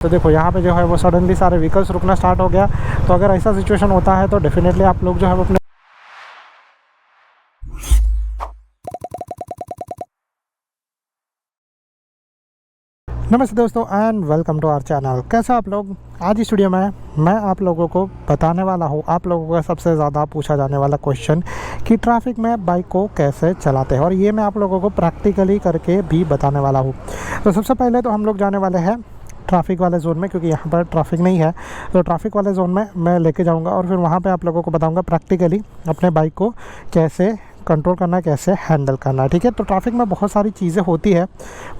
तो देखो यहाँ पे जो है वो सडनली सारे व्हीकल्स रुकना स्टार्ट हो गया। तो अगर ऐसा सिचुएशन होता है तो डेफिनेटली आप लोग जो है वो अपने नमस्ते दोस्तों and welcome to our channel. कैसे आप लोग? आज इस वीडियो में मैं आप लोगों को बताने वाला हूँ आप लोगों का सबसे ज़्यादा पूछा जाने वाला क्वेश्चन कि ट्रैफिक में बाइक को कैसे चलाते हैं, और ये मैं आप लोगों को प्रैक्टिकली करके भी बताने वाला हूँ। तो सबसे पहले तो हम लोग जाने वाले हैं ट्रैफिक वाले जोन में, क्योंकि यहाँ पर ट्रैफिक नहीं है। तो ट्रैफिक वाले जोन में मैं लेके जाऊँगा और फिर वहाँ पे आप लोगों को बताऊँगा प्रैक्टिकली अपने बाइक को कैसे कंट्रोल करना है, कैसे हैंडल करना है। ठीक है, तो ट्रैफिक में बहुत सारी चीज़ें होती है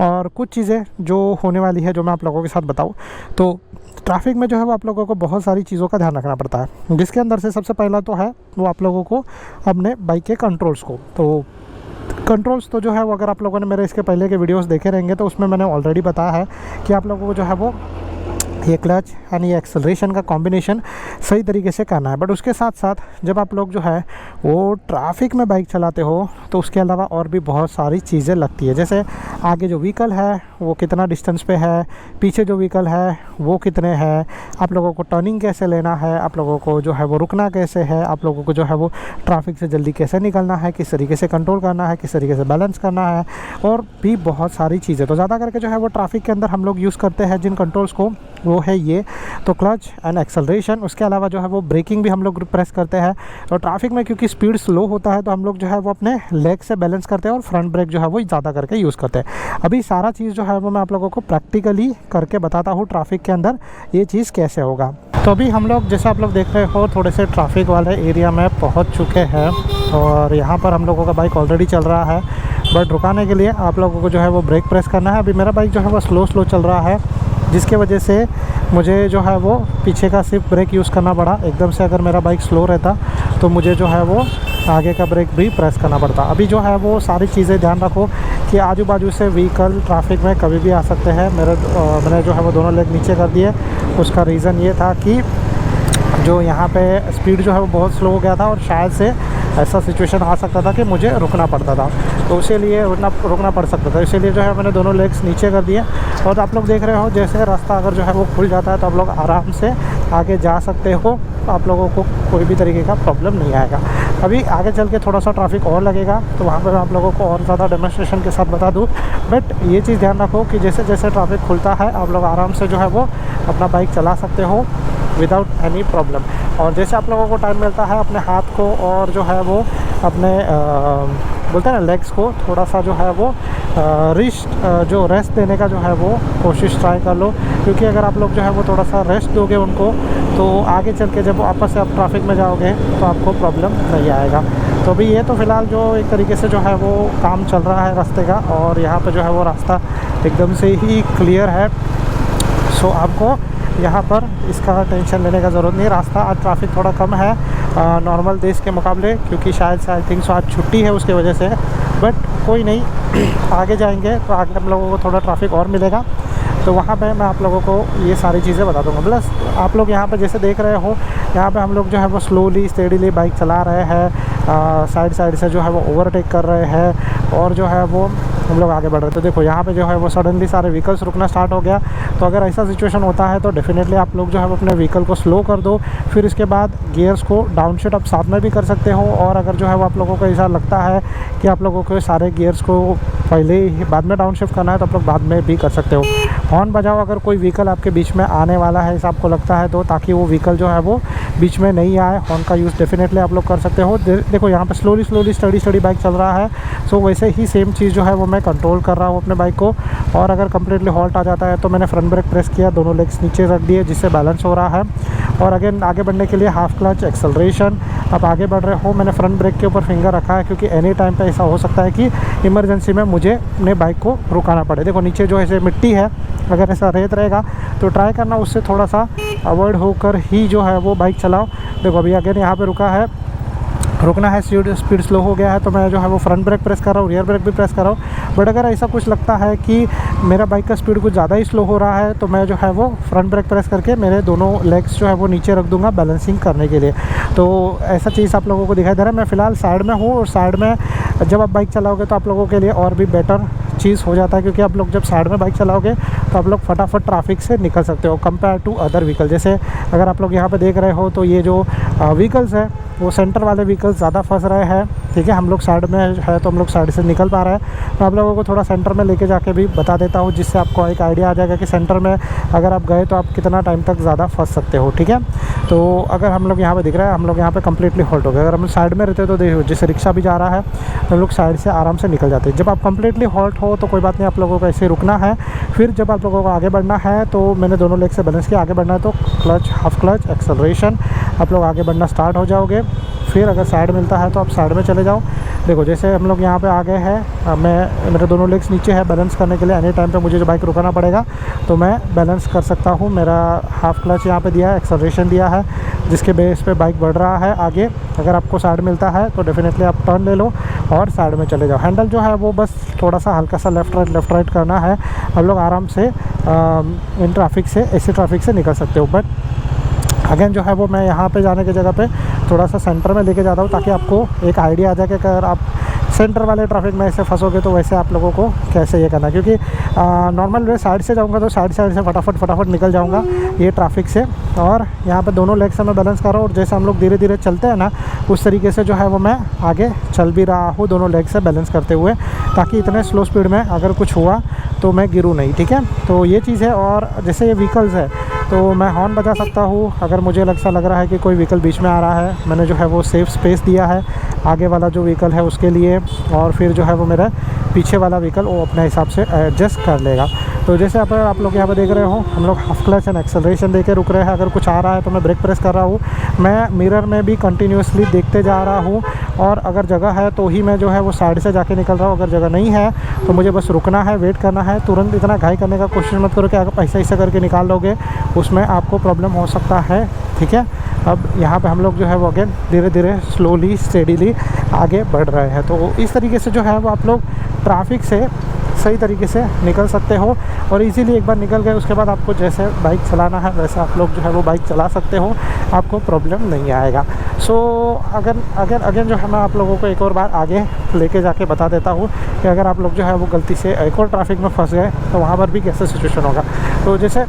और कुछ चीज़ें जो होने वाली है जो मैं आप लोगों के साथ बताऊँ। तो ट्रैफिक में जो है वो आप लोगों को बहुत सारी चीज़ों का ध्यान रखना पड़ता है, जिसके अंदर से सबसे पहला तो है वो आप लोगों को अपने बाइक के कंट्रोल्स को। तो कंट्रोल्स तो जो है वो अगर आप लोगों ने मेरे इसके पहले के वीडियोस देखे रहेंगे तो उसमें मैंने ऑलरेडी बताया है कि आप लोगों को जो है वो ये क्लच यानी एक्सेलरेशन का कॉम्बिनेशन सही तरीके से करना है। बट उसके साथ साथ जब आप लोग जो है वो ट्रैफिक में बाइक चलाते हो तो उसके अलावा और भी बहुत सारी चीज़ें लगती है, जैसे आगे जो व्हीकल है वो कितना डिस्टेंस पे है, पीछे जो व्हीकल है वो कितने हैं, आप लोगों को टर्निंग कैसे लेना है, आप लोगों को जो है वो रुकना कैसे है, आप लोगों को जो है वो ट्रैफिक से जल्दी कैसे निकलना है, किस तरीके से कंट्रोल करना है, किस तरीके से बैलेंस करना है, और भी बहुत सारी चीज़ें। तो ज़्यादा करके जो है वो ट्रैफिक के अंदर हम लोग यूज़ करते हैं जिन कंट्रोल्स को, वो है ये तो क्लच एंड एक्सेलरेशन। उसके अलावा जो है वो ब्रेकिंग भी हम लोग प्रेस करते हैं। और ट्रैफिक में क्योंकि स्पीड स्लो होता है तो हम लोग जो है वो अपने लेग से बैलेंस करते हैं और फ्रंट ब्रेक जो है वो ज़्यादा करके यूज़ करते हैं। अभी सारा चीज़ जो है वो मैं आप लोगों को प्रैक्टिकली करके बताता हूँ ट्रैफिक के अंदर ये चीज़ कैसे होगा। तो अभी हम लोग जैसे आप लोग देख रहे हो थोड़े से ट्रैफिक वाले एरिया में पहुँच चुके हैं और यहाँ पर हम लोगों का बाइक ऑलरेडी चल रहा है। बट रुकाने के लिए आप लोगों को जो है वो ब्रेक प्रेस करना है। अभी मेरा बाइक जो है वो स्लो चल रहा है, जिसके वजह से मुझे जो है वो पीछे का सिर्फ ब्रेक यूज़ करना पड़ा। एकदम से अगर मेरा बाइक स्लो रहता तो मुझे जो है वो आगे का ब्रेक भी प्रेस करना पड़ता। अभी जो है वो सारी चीज़ें ध्यान रखो कि आजू बाजू से व्हीकल ट्रैफिक में कभी भी आ सकते हैं। मैंने जो है वो दोनों लेग नीचे कर दिए। उसका रीज़न ये था कि जो यहाँ पे स्पीड जो है वो बहुत स्लो हो गया था और शायद से ऐसा सिचुएशन आ सकता था कि मुझे रुकना पड़ता था, तो उसी लिए रुकना पड़ सकता था। इसीलिए जो है मैंने दोनों लेग्स नीचे कर दिए। और आप लोग देख रहे हो जैसे रास्ता अगर जो है वो खुल जाता है तो आप लोग आराम से आगे जा सकते हो, आप लोगों को कोई भी तरीके का प्रॉब्लम नहीं आएगा। अभी आगे चल के थोड़ा सा ट्रैफिक और लगेगा तो वहाँ पर मैं आप लोगों को और ज़्यादा डेमोन्स्ट्रेशन के साथ बता दूँ। बट ये चीज़ ध्यान रखो कि जैसे जैसे ट्रैफिक खुलता है आप लोग आराम से जो है वो अपना बाइक चला सकते हो विदाउट एनी प्रॉब्लम। और जैसे आप लोगों को टाइम मिलता है अपने हाथ को और जो है वो अपने बोलते हैं ना लेग्स को थोड़ा सा जो है वो जो रेस्ट देने का जो है वो कोशिश ट्राई कर लो, क्योंकि अगर आप लोग जो है वो थोड़ा सा रेस्ट दोगे उनको तो आगे चल के जब वापस से आप ट्रैफिक में जाओगे तो आपको प्रॉब्लम नहीं आएगा। तो अभी ये तो फ़िलहाल जो एक तरीके से जो है वो काम चल रहा है रास्ते का, और यहाँ पर जो है वो रास्ता एकदम से ही क्लियर है। सो आपको यहाँ पर इसका टेंशन लेने का ज़रूरत नहीं। रास्ता आज ट्रैफिक थोड़ा कम है नॉर्मल डेज़ के मुकाबले, क्योंकि शायद से आई थिंक सो आज छुट्टी है उसके वजह से। बट कोई नहीं, आगे जाएंगे तो आगे हम लोगों को थोड़ा ट्रैफिक और मिलेगा, तो वहाँ पे मैं आप लोगों को ये सारी चीज़ें बता दूँगा। प्लस आप लोग यहाँ पे जैसे देख रहे हो यहाँ पे हम लोग जो है वो स्लोली स्टेडीली बाइक चला रहे हैं, साइड से जो है वो ओवरटेक कर रहे हैं और जो है वो हम लोग आगे बढ़ रहे हैं। तो देखो यहाँ पे जो है वो सडनली सारे व्हीकल्स रुकना स्टार्ट हो गया। तो अगर ऐसा सिचुएशन होता है तो डेफिनेटली आप लोग जो है वो अपने व्हीकल को स्लो कर दो, फिर इसके बाद गियर्स को डाउन शिफ्ट आप साथ में भी कर सकते हो। और अगर जो है वो आप लोगों को ऐसा लगता है कि आप लोगों को सारे गियर्स को पहले ही बाद में डाउन शिफ्ट करना है तो आप लोग बाद में भी कर सकते हो। हॉर्न बजाओ अगर कोई व्हीकल आपके बीच में आने वाला है ऐसा आपको लगता है तो, ताकि वो व्हीकल जो है वो बीच में नहीं आए। हॉर्न का यूज़ डेफिनेटली आप लोग कर सकते हो। देखो यहाँ पे स्लोली स्टडी बाइक चल रहा है। सो वैसे ही सेम चीज़ जो है वो मैं कंट्रोल कर रहा हूँ अपने बाइक को। और अगर कम्प्लीटली हॉल्ट आ जाता है तो मैंने फ्रंट ब्रेक प्रेस किया, दोनों लेग्स नीचे रख दिए, जिससे बैलेंस हो रहा है। और अगेन आगे बढ़ने के लिए हाफ क्लच एक्सेलरेशन। अब आगे बढ़ रहे हो, मैंने फ्रंट ब्रेक के ऊपर फिंगर रखा है क्योंकि एनी टाइम पे ऐसा हो सकता है कि इमरजेंसी में मुझे अपने बाइक को रुकाना पड़े। देखो नीचे जो ऐसे मिट्टी है, अगर ऐसा रेत रहेगा तो ट्राई करना उससे थोड़ा सा अवॉइड होकर ही जो है वो बाइक चलाओ। देखो अभी अगेन यहाँ पे रुकना है, स्पीड स्लो हो गया है तो मैं जो है वो फ्रंट ब्रेक प्रेस कर रहा हूँ, रियर ब्रेक भी प्रेस कर रहा हूँ। बट अगर ऐसा कुछ लगता है कि मेरा बाइक का स्पीड कुछ ज़्यादा ही स्लो हो रहा है तो मैं जो है वो फ्रंट ब्रेक प्रेस करके मेरे दोनों लेग्स जो है वो नीचे रख दूंगा बैलेंसिंग करने के लिए। तो ऐसा चीज़ आप लोगों को दिखाई दे रहा है। मैं फ़िलहाल साइड में हूँ और साइड में जब आप बाइक चलाओगे तो आप लोगों के लिए और भी बेटर चीज़ हो जाता है, क्योंकि आप लोग जब साइड में बाइक चलाओगे तो आप लोग फटाफट ट्रैफिक से निकल सकते हो कंपेयर टू अदर व्हीकल। जैसे अगर आप लोग यहाँ पे देख रहे हो तो ये जो व्हीकल्स है वो सेंटर वाले व्हीकल्स ज़्यादा फंस रहे हैं, ठीक है। हम लोग साइड में है तो हम लोग साइड से निकल पा रहे हैं। मैं आप लोगों को थोड़ा सेंटर में लेके जाके भी बता देता हूँ, जिससे आपको एक आइडिया आ जाएगा कि सेंटर में अगर आप गए तो आप कितना टाइम तक ज़्यादा फंस सकते हो, ठीक है। तो अगर हम लोग यहाँ पे दिख रहा है, हम लोग यहाँ पे कम्प्लीटली होल्ड हो गए। अगर हम साइड में रहते तो देखो जैसे रिक्शा भी जा रहा है तो हम लोग साइड से आराम से निकल जाते हैं। जब आप कम्प्लीटली होल्ड हो तो कोई बात नहीं, आप लोगों को ऐसे रुकना है। फिर जब आप लोगों को आगे बढ़ना है तो मैंने दोनों लेग से बैलेंस किया, आगे बढ़ना है तो क्लच, हाफ क्लच, एक्सेलरेशन, आप लोग आगे बढ़ना स्टार्ट हो जाओगे। फिर अगर साइड मिलता है तो आप साइड में चले जाओ। देखो जैसे हम लोग यहाँ पे आ गए हैं, मैं मेरे दोनों लेग्स नीचे है, बैलेंस करने के लिए एनी टाइम पे मुझे जो बाइक रुकाना पड़ेगा तो मैं बैलेंस कर सकता हूँ। मेरा हाफ क्लच यहाँ पे दिया है, एक्सेलरेशन दिया है, जिसके बेस पे बाइक बढ़ रहा है आगे। अगर आपको साइड मिलता है तो डेफिनेटली आप टर्न ले लो और साइड में चले जाओ। हैंडल जो है वो बस थोड़ा सा हल्का सा लेफ़्ट राइट करना है। हम लोग आराम से इन ट्रैफिक से, ऐसे ट्रैफिक से निकल सकते हो। बट अगेन जो है वो मैं यहाँ पे जाने की जगह पे थोड़ा सा सेंटर में लेके जाता हूँ, ताकि आपको एक आइडिया आ जाए कि अगर आप सेंटर वाले ट्रैफिक में ऐसे फंसोगे तो वैसे आप लोगों को कैसे ये करना है। क्योंकि नॉर्मल वे साइड से जाऊँगा तो साइड से फटाफट निकल जाऊँगा ये ट्रैफिक से। और यहाँ पे दोनों लेग से मैं बैलेंस कर रहा हूँ, और जैसे हम लोग धीरे धीरे चलते हैं ना, उस तरीके से जो है वो मैं आगे चल भी रहा हूँ दोनों लेग से बैलेंस करते हुए, ताकि इतने स्लो स्पीड में अगर कुछ हुआ तो मैं गिरूँ नहीं, ठीक है। तो ये चीज़ है। और जैसे ये व्हीकल्स है तो मैं हॉर्न बजा सकता हूँ अगर मुझे ऐसा लग रहा है कि कोई व्हीकल बीच में आ रहा है। मैंने जो है वो सेफ स्पेस दिया है आगे वाला जो व्हीकल है उसके लिए, और फिर जो है वो मेरा पीछे वाला व्हीकल वो अपने हिसाब से एडजस्ट कर लेगा। तो जैसे आप लोग यहाँ पर देख रहे हो, हम लोग हाफ क्लच एंड एक्सेलरेशन देके रुक रहे हैं। अगर कुछ आ रहा है तो मैं ब्रेक प्रेस कर रहा हूँ। मैं मिरर में भी कंटिन्यूसली देखते जा रहा हूँ, और अगर जगह है तो ही मैं जो है वो साइड से जाके निकल रहा हूँ। अगर जगह नहीं है तो मुझे बस रुकना है, वेट करना है। तुरंत इतना घाई करने का कोशिश मत करो कि अगर ऐसा करके निकाल लोगे, उसमें आपको प्रॉब्लम हो सकता है, ठीक है। अब यहाँ पे हम लोग जो है वो अगेन धीरे धीरे स्लोली स्टेडीली आगे बढ़ रहे हैं। तो इस तरीके से जो है वो आप लोग ट्रैफिक से सही तरीके से निकल सकते हो, और इजीली एक बार निकल गए उसके बाद आपको जैसे बाइक चलाना है वैसे आप लोग जो है वो बाइक चला सकते हो, आपको प्रॉब्लम नहीं आएगा। सो अगेन जो है मैं आप लोगों को एक और बार आगे लेके जाके बता देता हूँ कि अगर आप लोग जो है वो गलती से एक और ट्रैफिक में फंस गए तो वहाँ पर भी कैसे सिचुएशन होगा। तो जैसे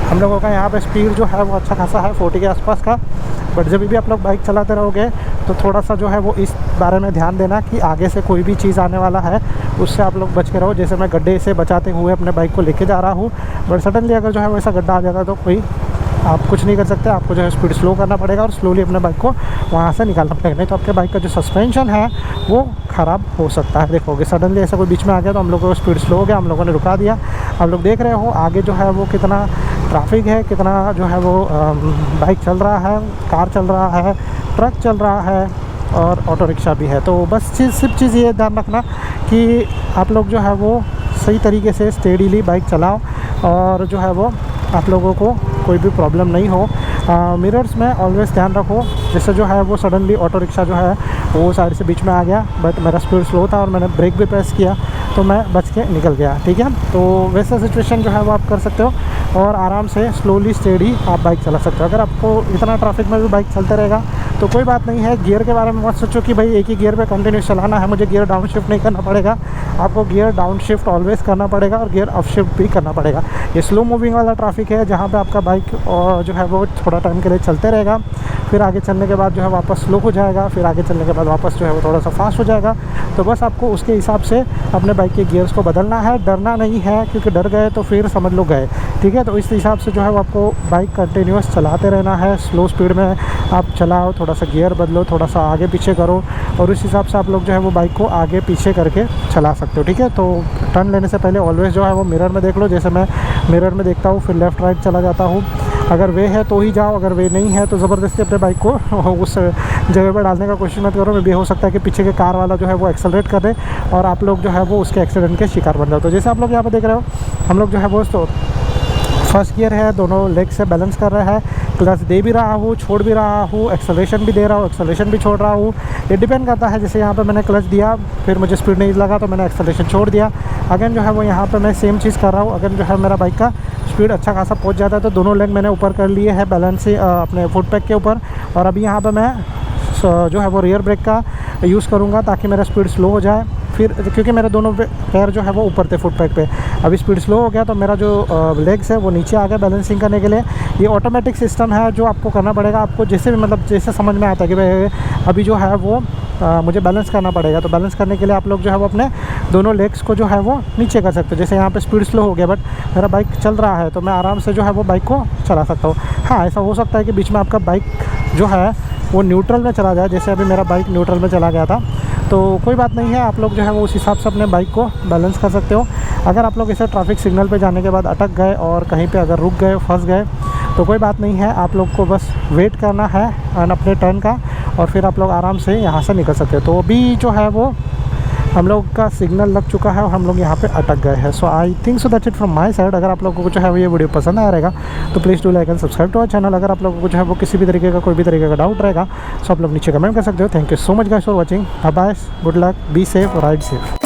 हम लोगों का यहाँ पे स्पीड जो है वो अच्छा खासा है 40 के आसपास का, बट जब भी आप लोग बाइक चलाते रहोगे तो थोड़ा सा जो है वो इस बारे में ध्यान देना कि आगे से कोई भी चीज़ आने वाला है उससे आप लोग बच के रहो। जैसे मैं गड्ढे से बचाते हुए अपने बाइक को लेके जा रहा हूँ, बट सडनली अगर जो है वैसा गड्ढा आ जाता तो कोई आप कुछ नहीं कर सकते। आपको जो है स्पीड स्लो करना पड़ेगा और स्लोली अपने बाइक को वहाँ से निकालना पड़ेगा, नहीं तो आपके बाइक का जो सस्पेंशन है वो ख़राब हो सकता है। देखोगे सडनली ऐसा कोई बीच में आ गया तो हम लोगों को स्पीड स्लो हो गया, हम लोगों ने रुका दिया। आप लोग देख रहे हो आगे जो है वो कितना ट्रैफिक है, कितना जो है वो बाइक चल रहा है, कार चल रहा है, ट्रक चल रहा है और ऑटो रिक्शा भी है। तो बस सिर्फ चीज़ ये ध्यान रखना कि आप लोग जो है वो सही तरीके से स्टेडीली बाइक चलाओ, और जो है वो आप लोगों को कोई भी प्रॉब्लम नहीं हो। मिरर्स में ऑलवेज़ ध्यान रखो। जैसे जो है वो सडनली ऑटो रिक्शा जो है वो साइड से बीच में आ गया, बट मेरा स्पीड स्लो था और मैंने ब्रेक भी प्रेस किया तो मैं बच के निकल गया, ठीक है। तो वैसा सिचुएशन जो है वो आप कर सकते हो, और आराम से स्लोली स्टेडी आप बाइक चला सकते हो। अगर आपको इतना ट्रैफिक में भी बाइक चलते रहेगा तो कोई बात नहीं है। गियर के बारे में मत सोचो कि भाई एक ही गियर पे कंटिन्यू चलाना है, मुझे गियर डाउन शिफ्ट नहीं करना पड़ेगा। आपको गियर डाउन शिफ्ट ऑलवेज़ करना पड़ेगा और गियर अप शिफ्ट भी करना पड़ेगा। ये स्लो मूविंग वाला ट्रैफिक है जहाँ पे आपका बाइक जो है वो थोड़ा टाइम के लिए चलते रहेगा, फिर आगे चलने के बाद जो है वापस स्लो हो जाएगा, फिर आगे चलने के बाद वापस जो है वो थोड़ा सा फास्ट हो जाएगा। तो बस आपको उसके हिसाब से अपने बाइक के गियर्स को बदलना है, डरना नहीं है, क्योंकि डर गए तो फिर समझ लो गए, ठीक है। तो इस हिसाब से जो है वो आपको बाइक कंटिन्यूस चलाते रहना है। स्लो स्पीड में आप चलाओ, थोड़ा सा गियर बदलो, थोड़ा सा आगे पीछे करो, और इस हिसाब से आप लोग जो है वो बाइक को आगे पीछे करके चला सकते हो, ठीक है। तो टर्न लेने से पहले ऑलवेज़ जो है वो मिरर में देख लो। जैसे मैं मिरर में देखता हूँ फिर लेफ़्ट राइट चला जाता हूँ। अगर वे है तो ही जाओ, अगर वे नहीं है तो ज़बरदस्ती अपने बाइक को उस जगह पर डालने का कोशिश मत करो। भी हो सकता है कि पीछे के कार वाला जो है वो एक्सेलरेट कर दे और आप लोग जो है वो उसके एक्सीडेंट के शिकार बन जाओ। तो जैसे आप लोग यहाँ पर देख रहे हो, हम लोग जो है वो तो फर्स्ट गियर है, दोनों लेग से बैलेंस कर रहा है, क्लच दे भी रहा हूँ, छोड़ भी रहा हूँ, एक्सेलरेशन भी दे रहा हूँ, एक्सेलरेशन भी छोड़ रहा हूँ। ये डिपेंड करता है। जैसे यहाँ पे मैंने क्लच दिया, फिर मुझे स्पीड नहीं लगा तो मैंने एक्सेलरेशन छोड़ दिया। अगेन जो है वो यहाँ पे मैं सेम चीज़ कर रहा हूँ। अगेन जो है मेरा बाइक का स्पीड अच्छा खासा पहुँच जाता है तो दोनों लेग मैंने ऊपर कर लिए हैं बैलेंस से अपने फुट पैक के ऊपर। और अभी यहाँ पर मैं जो है वो रियर ब्रेक का यूज़ करूँगा ताकि मेरा स्पीड स्लो हो जाए। फिर क्योंकि मेरे दोनों पैर जो है वो ऊपर थे फुट पैक पे, अभी स्पीड स्लो हो गया तो मेरा जो लेग्स है वो नीचे आ गया बैलेंसिंग करने के लिए। ये ऑटोमेटिक सिस्टम है जो आपको करना पड़ेगा, आपको जैसे भी मतलब जैसे समझ में आता है कि भाई अभी जो है वो मुझे बैलेंस करना पड़ेगा, तो बैलेंस करने के लिए आप लोग जो है वो अपने दोनों लेग्स को जो है वो नीचे कर सकते हो। जैसे यहाँ पे स्पीड स्लो हो गया बट मेरा बाइक चल रहा है तो मैं आराम से जो है वो बाइक को चला सकता हूँ। हाँ, ऐसा हो सकता है कि बीच में आपका बाइक जो है वो न्यूट्रल में चला जाए, जैसे अभी मेरा बाइक न्यूट्रल में चला गया था, तो कोई बात नहीं है, आप लोग जो है वो उस हिसाब से अपने बाइक को बैलेंस कर सकते हो। अगर आप लोग इसे ट्रैफिक सिग्नल पे जाने के बाद अटक गए और कहीं पे अगर रुक गए, फंस गए, तो कोई बात नहीं है, आप लोग को बस वेट करना है अपने टर्न का और फिर आप लोग आराम से यहाँ से निकल सकते हो। तो अभी जो है वो हम लोग का सिग्नल लग चुका है और हम लोग यहाँ पे अटक गए हैं। So I think so that's it from my side. अगर आप लोगों को जो है वो ये वीडियो पसंद आया रहेगा तो please do like and subscribe to our channel. अगर आप लोगों को जो है वो किसी भी तरीके का कोई भी तरीके का डाउट रहेगा तो आप लोग नीचे कमेंट कर सकते हो। Thank you so much guys for watching. Bye, good luck, be safe, ride safe.